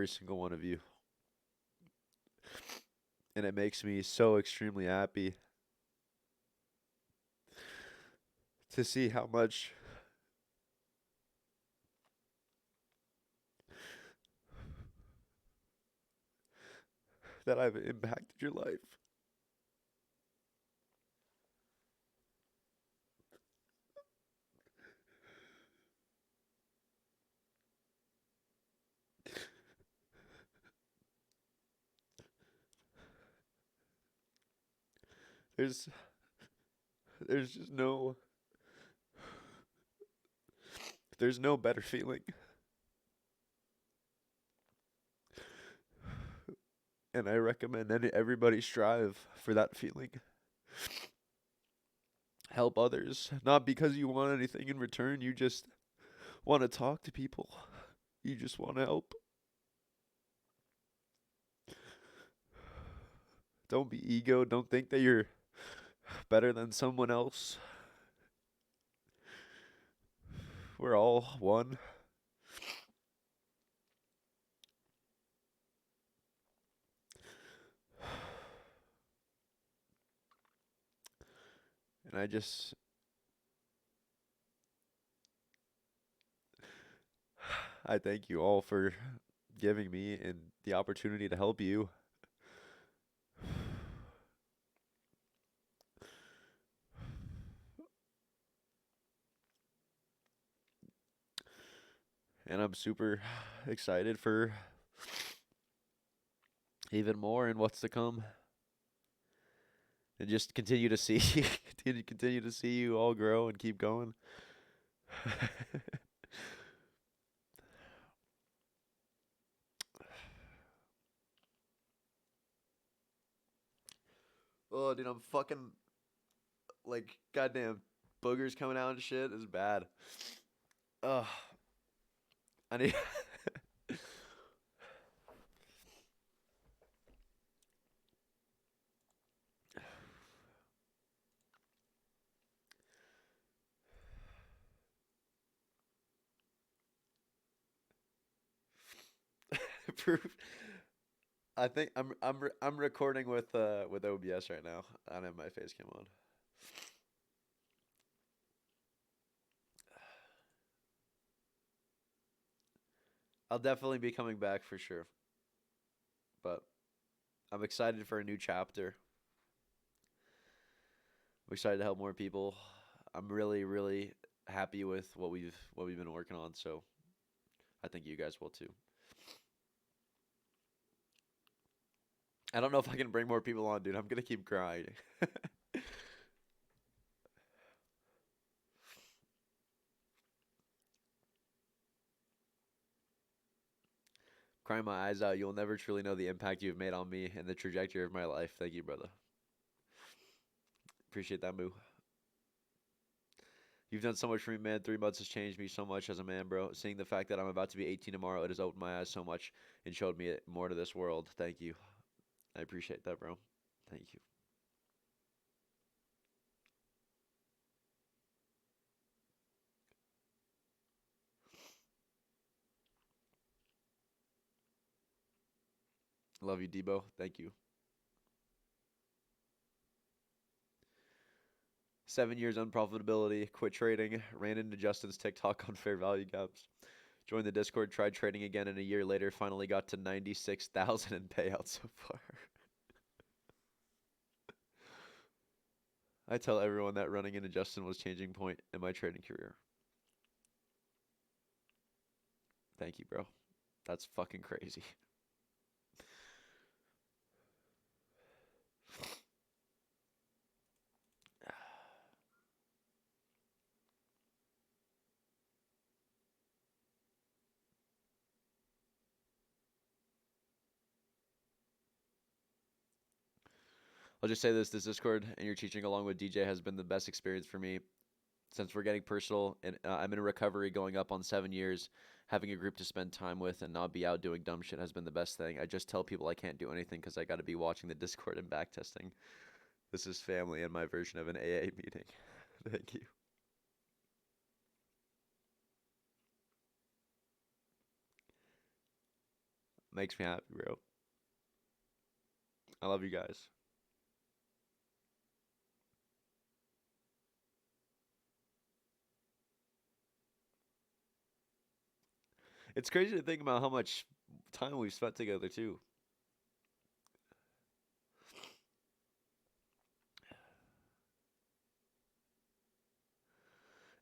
single one of you. And it makes me so extremely happy to see how much that I've impacted your life. There's just there's no better feeling. And I recommend everybody strive for that feeling. Help others, not because you want anything in return. You just want to talk to people. You just want to help. Don't be ego. Don't think that you're better than someone else. We're all one. And I thank you all for giving me and the opportunity to help you. And I'm super excited for even more and what's to come. And just continue to see continue to see you all grow and keep going. Oh, dude, I'm fucking like goddamn boogers coming out and shit. It's bad. Ugh. I need proof. I think I'm recording with OBS right now. I don't have my face cam on. I'll definitely be coming back for sure. But I'm excited for a new chapter. I'm excited to help more people. I'm really, really happy with what we've been working on. So I think you guys will too. I don't know if I can bring more people on, dude. I'm gonna keep crying. Crying my eyes out. You'll never truly know the impact you've made on me and the trajectory of my life. Thank you, brother. Appreciate that, Moo. You've done so much for me, man. 3 months has changed me so much as a man, bro. Seeing the fact that I'm about to be 18 tomorrow, it has opened my eyes so much and showed me more to this world. Thank you. I appreciate that, bro. Thank you. Love you, Debo. Thank you. 7 years unprofitability, quit trading, ran into Justin's TikTok on fair value gaps. Joined the Discord, tried trading again, and a year later finally got to 96,000 in payouts so far. I tell everyone that running into Justin was changing point in my trading career. Thank you, bro. That's fucking crazy. I'll just say this Discord and your teaching along with DJ has been the best experience for me since we're getting personal and I'm in recovery going up on 7 years. Having a group to spend time with and not be out doing dumb shit has been the best thing. I just tell people I can't do anything because I got to be watching the Discord and backtesting. This is family and my version of an AA meeting. Thank you. Makes me happy, bro. I love you guys. It's crazy to think about how much time we've spent together, too.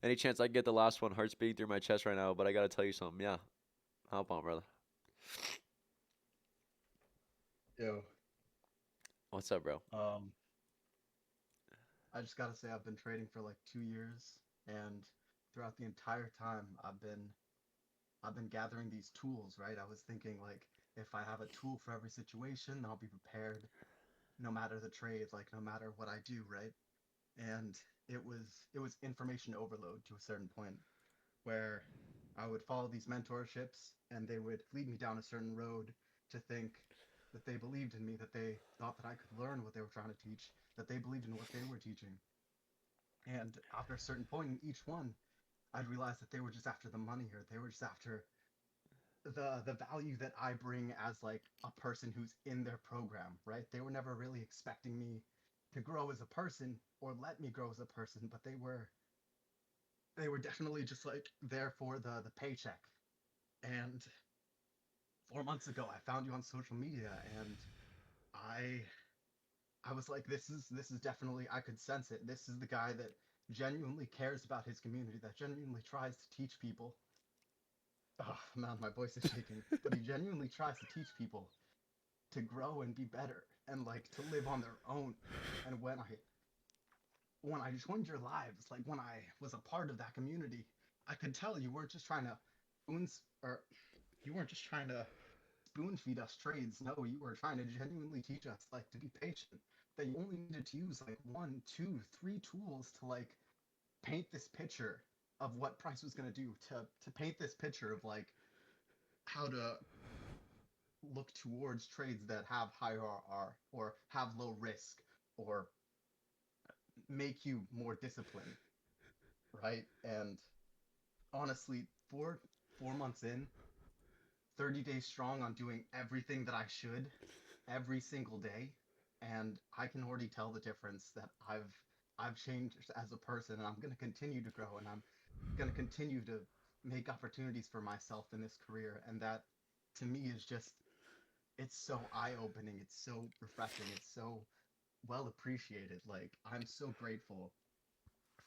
Any chance I can get the last one? Heart's beating through my chest right now, but I gotta tell you something. Yeah. Hop on, brother. Yo, What's up, bro? I just gotta say I've been trading for like 2 years, and throughout the entire time I've been gathering these tools, right? I was thinking like if I have a tool for every situation, I'll be prepared no matter the trade, like no matter what I do, right? And it was information overload to a certain point where I would follow these mentorships and they would lead me down a certain road to think that they believed in me, that they thought that I could learn what they were trying to teach, that they believed in what they were teaching. And after a certain point in each one, I'd realize that they were just after the money, or they were just after the value that I bring as like a person who's in their program, right? They were never really expecting me to grow as a person or let me grow as a person, but they were definitely just like there for the paycheck. And 4 months ago, I found you on social media, and I I was like, this is definitely, I could sense it. This is the guy that genuinely cares about his community, that genuinely tries to teach people. Oh man, my voice is shaking. But he genuinely tries to teach people to grow and be better and like to live on their own. And when I joined your lives, like when I was a part of that community, I could tell you weren't just trying to or you weren't just trying to spoon feed us trades. No, you were trying to genuinely teach us like to be patient. That you only needed to use like one, two, three tools to like paint this picture of what price was gonna do, to paint this picture of like how to look towards trades that have higher R or have low risk or make you more disciplined, right? And honestly, 4 months in, 30 days strong on doing everything that I should every single day, and I can already tell the difference that I've changed as a person, and I'm going to continue to grow, and I'm going to continue to make opportunities for myself in this career. And that to me is just, it's so eye-opening, it's so refreshing, it's so well appreciated. Like I'm so grateful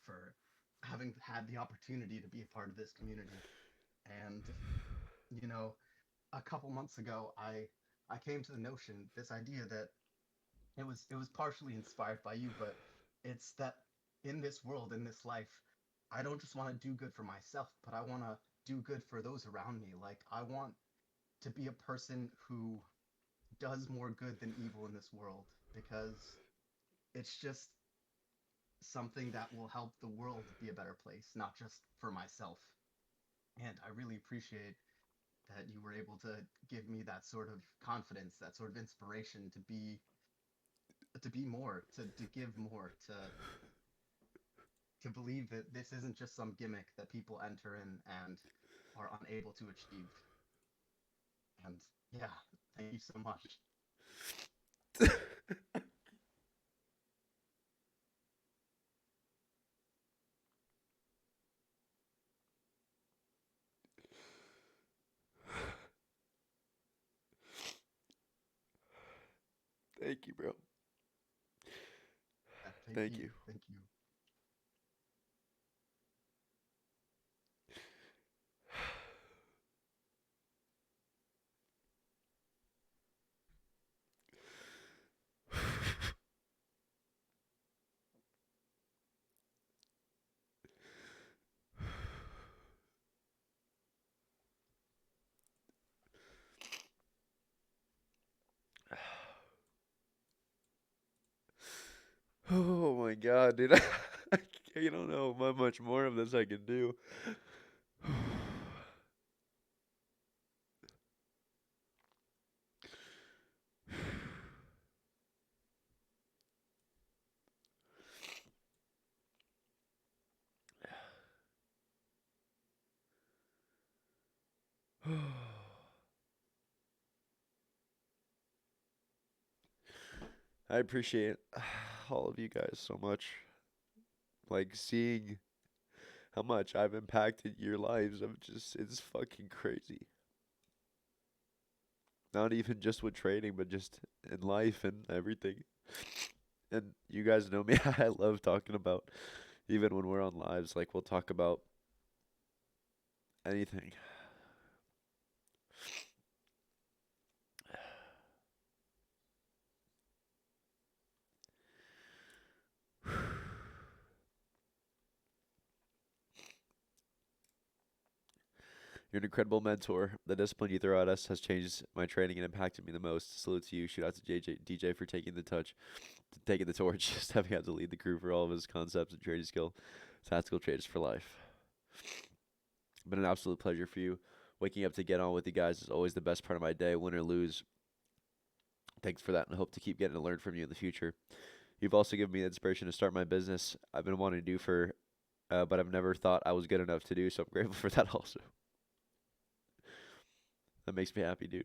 for having had the opportunity to be a part of this community. And you know, a couple months ago, I came to the notion, this idea that it was partially inspired by you, but it's that in this world, in this life, I don't just want to do good for myself, but I want to do good for those around me. Like I want to be a person who does more good than evil in this world because it's just something that will help the world be a better place, not just for myself. And I really appreciate that you were able to give me that sort of confidence, that sort of inspiration to be more, to give more, to believe that this isn't just some gimmick that people enter in and are unable to achieve. And yeah, thank you so much. Thank you, bro. Yeah, Thank you. thank you. Oh my god, dude. I don't know how much more of this I can do. I appreciate all of you guys so much. Like seeing how much I've impacted your lives. It's fucking crazy. Not even just with trading, but just in life and everything. And you guys know me. I love talking about, even when we're on lives, like we'll talk about anything. You're an incredible mentor. The discipline you throw at us has changed my training and impacted me the most. Salute to you. Shout out to DJ for taking the torch, stepping out to lead the crew for all of his concepts and trading skill. Tactical traders for life. Been an absolute pleasure for you. Waking up to get on with you guys is always the best part of my day, win or lose. Thanks for that, and I hope to keep getting to learn from you in the future. You've also given me the inspiration to start my business I've been wanting to do but I've never thought I was good enough to do, so I'm grateful for that also. That makes me happy, dude.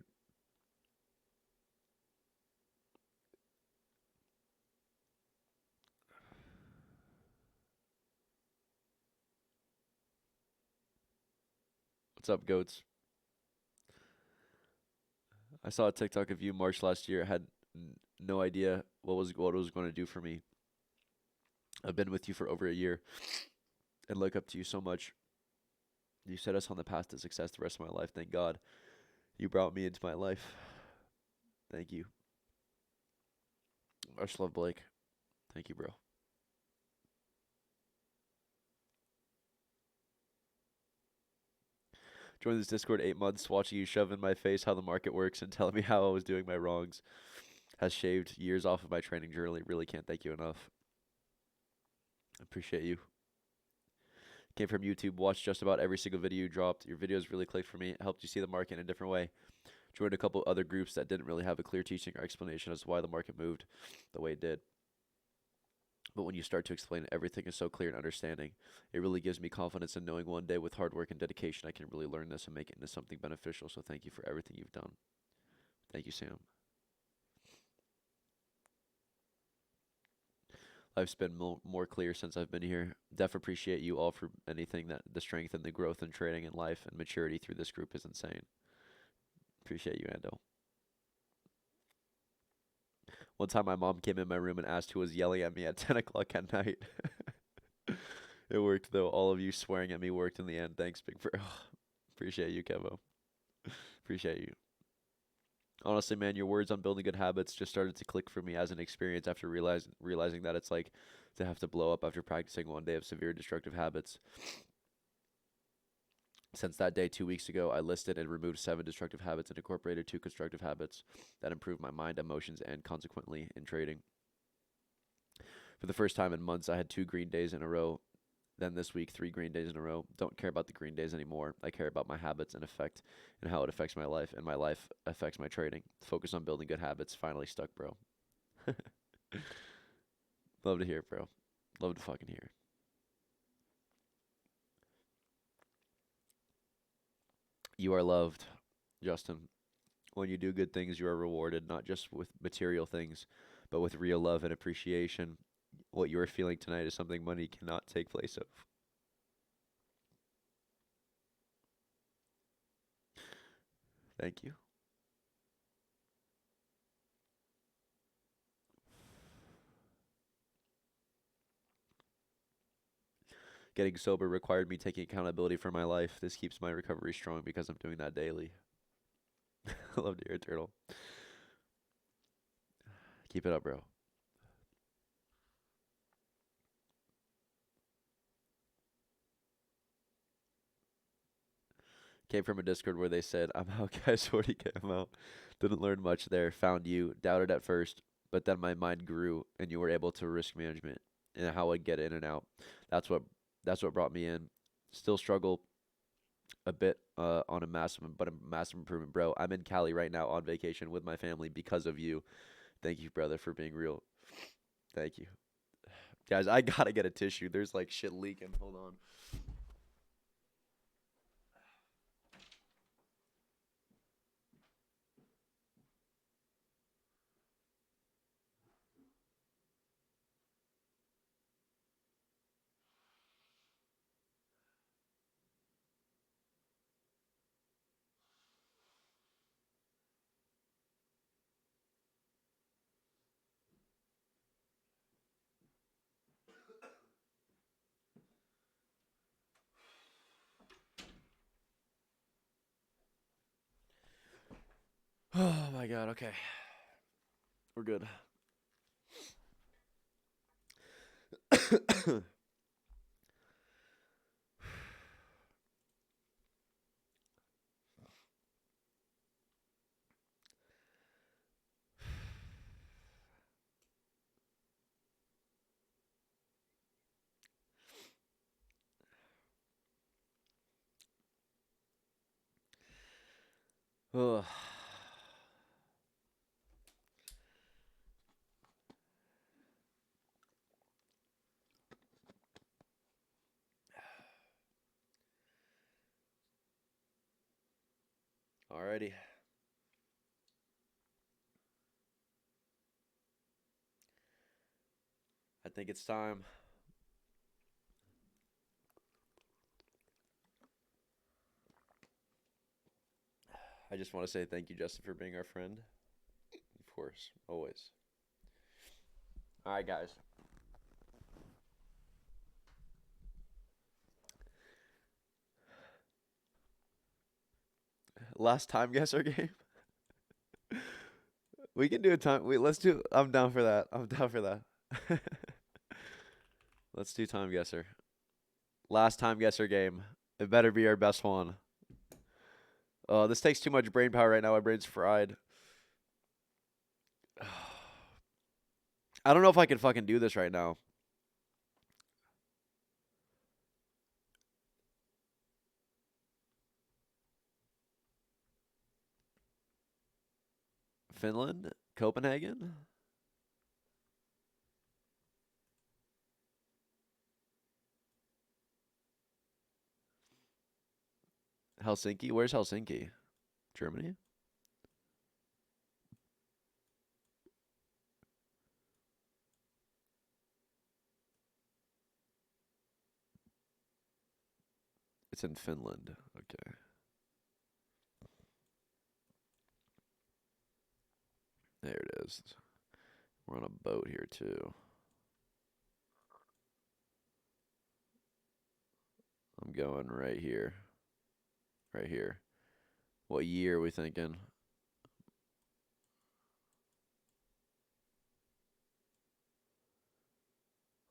What's up, goats? I saw a TikTok of you March last year. I had no idea what it was going to do for me. I've been with you for over a year and look up to you so much. You set us on the path to success the rest of my life. Thank God. You brought me into my life. Thank you. I just love Blake. Thank you, bro. Joined this Discord 8 months, watching you shove in my face how the market works and telling me how I was doing my wrongs has shaved years off of my training journey. Really can't thank you enough. Appreciate you. Came from YouTube, watched just about every single video you dropped. Your videos really clicked for me. It helped you see the market in a different way. Joined a couple other groups that didn't really have a clear teaching or explanation as to why the market moved the way it did. But when you start to explain it, everything is so clear and understanding. It really gives me confidence in knowing one day with hard work and dedication I can really learn this and make it into something beneficial. So thank you for everything you've done. Thank you, Sam. Life's been more clear since I've been here. Def appreciate you all for anything that the strength and the growth in trading and life and maturity through this group is insane. Appreciate you, Ando. One time my mom came in my room and asked who was yelling at me at 10 o'clock at night. It worked though. All of you swearing at me worked in the end. Thanks, big bro. Appreciate you, Kevo. Appreciate you. Honestly, man, your words on building good habits just started to click for me as an experience after realizing that it's like to have to blow up after practicing one day of severe destructive habits. Since that day 2 weeks ago, I listed and removed 7 destructive habits and incorporated 2 constructive habits that improve my mind, emotions, and consequently in trading. For the first time in months, I had 2 green days in a row. Then this week, 3 green days in a row. Don't care about the green days anymore. I care about my habits and effect and how it affects my life, and my life affects my trading. Focus on building good habits. Finally stuck, bro. Love to hear it, bro. Love to fucking hear it. You are loved, Justin. When you do good things, you are rewarded, not just with material things, but with real love and appreciation. What you are feeling tonight is something money cannot take place of. Thank you. Getting sober required me taking accountability for my life. This keeps my recovery strong because I'm doing that daily. I love to hear it, Turtle. Keep it up, bro. Came from a Discord where they said, I'm out, guys, 40K, I'm out. Didn't learn much there. Found you. Doubted at first, but then my mind grew, and you were able to risk management and how I'd get in and out. That's what brought me in. Still struggle a bit on a massive improvement, bro. I'm in Cali right now on vacation with my family because of you. Thank you, brother, for being real. Thank you. Guys, I gotta get a tissue. There's like shit leaking. Hold on. Oh my god, okay. We're good. Ugh. Alrighty. I think it's time. I just want to say thank you, Justin, for being our friend. Of course, always. Alright, guys. Last time guesser game? We can do a time. Wait, let's do. I'm down for that. I'm down for that. Let's do time guesser. Last time guesser game. It better be our best one. Oh, this takes too much brain power right now. My brain's fried. I don't know if I can fucking do this right now. Finland? Copenhagen? Helsinki? Where's Helsinki? Germany? It's in Finland. Okay. There it is. We're on a boat here too. I'm going right here. Right here. What year are we thinking?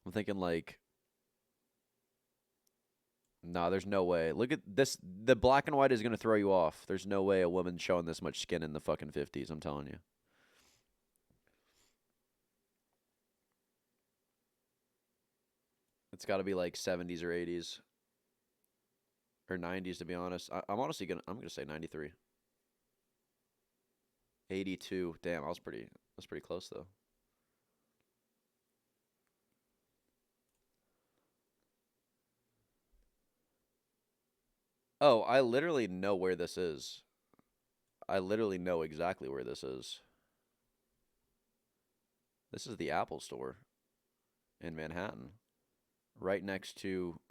I'm thinking like, nah, there's no way. Look at this. The black and white is going to throw you off. There's no way a woman showing this much skin in the fucking 50s. I'm telling you. It's got to be like 70s or 80s or 90s to be honest. I'm honestly I'm gonna say 93. 82. Damn, that's pretty close though. Oh, I literally know where this is. I literally know exactly where this is. This is the Apple store in Manhattan, right next to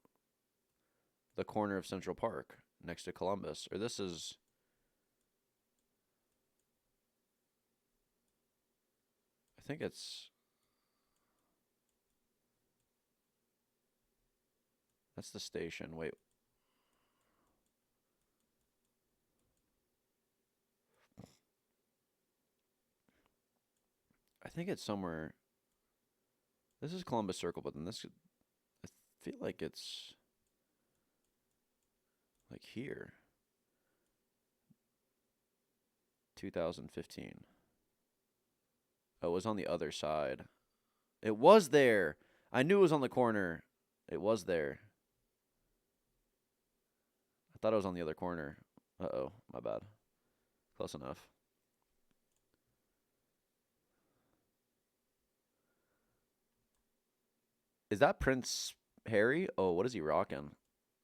the corner of Central Park, next to Columbus. Or this is. I think it's. That's the station. Wait. I think it's somewhere. This is Columbus Circle, but then this. I feel like it's. Like here. 2015. Oh, it was on the other side. It was there. I knew it was on the corner. It was there. I thought it was on the other corner. Uh-oh, my bad. Close enough. Is that Prince Harry? Oh, what is he rocking?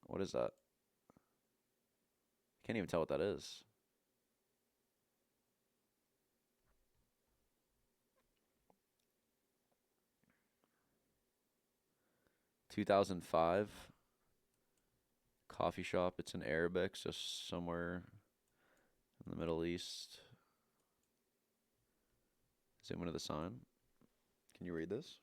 What is that? Can't even tell what that is. $2005 coffee shop. It's in Arabic, so somewhere in the Middle East. Zoom into the sign. Can you read this?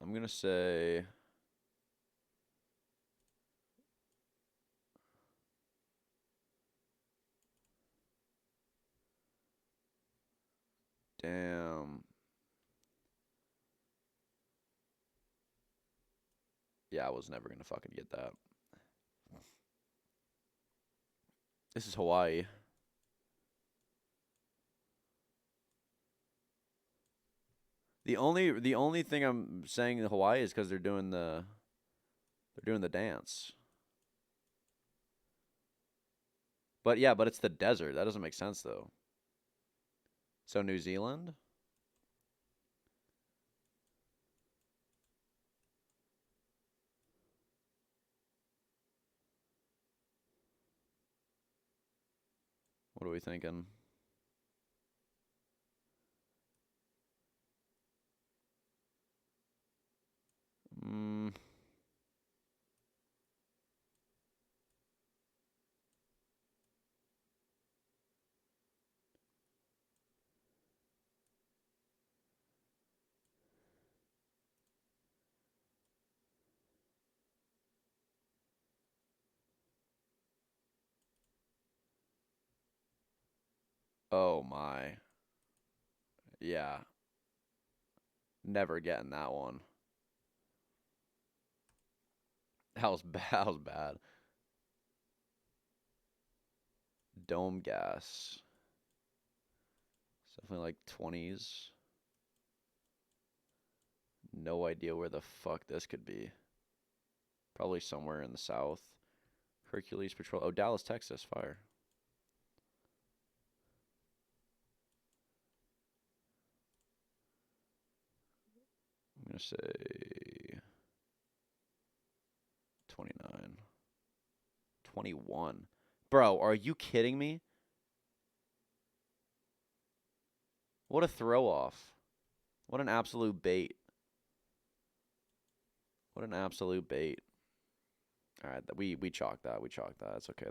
I'm going to say damn. Yeah, I was never going to fucking get that. This is Hawaii. The only thing I'm saying in Hawaii is because they're doing the dance. But yeah, but it's the desert. That doesn't make sense though. So New Zealand? What are we thinking? Mm. Oh my. Yeah. Never getting that one. That was bad. That was bad. Dome gas. It's definitely like 20s. No idea where the fuck this could be. Probably somewhere in the south. Hercules Patrol. Oh, Dallas, Texas. Fire. I'm going to say 29. 21. Bro, are you kidding me? What a throw off. What an absolute bait. What an absolute bait. All right, we chalked that. We chalked that. It's okay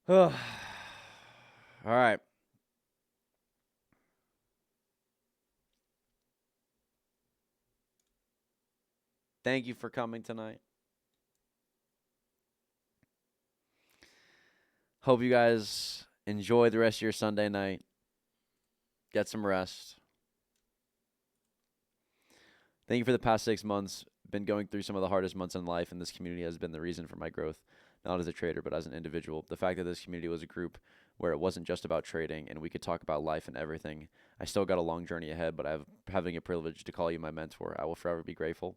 though. All right. Thank you for coming tonight. Hope you guys enjoy the rest of your Sunday night. Get some rest. Thank you for the past 6 months. Been going through some of the hardest months in life, and this community has been the reason for my growth, not as a trader, but as an individual. The fact that this community was a group where it wasn't just about trading and we could talk about life and everything. I still got a long journey ahead, but having a privilege to call you my mentor. I will forever be grateful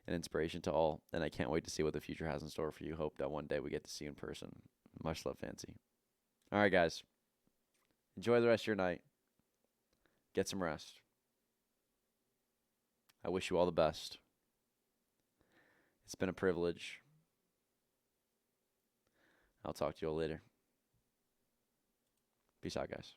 and inspiration to all, and I can't wait to see what the future has in store for you. Hope that one day we get to see you in person. Much love, Fancy. All right, guys. Enjoy the rest of your night. Get some rest. I wish you all the best. It's been a privilege. I'll talk to you all later. Peace out, guys.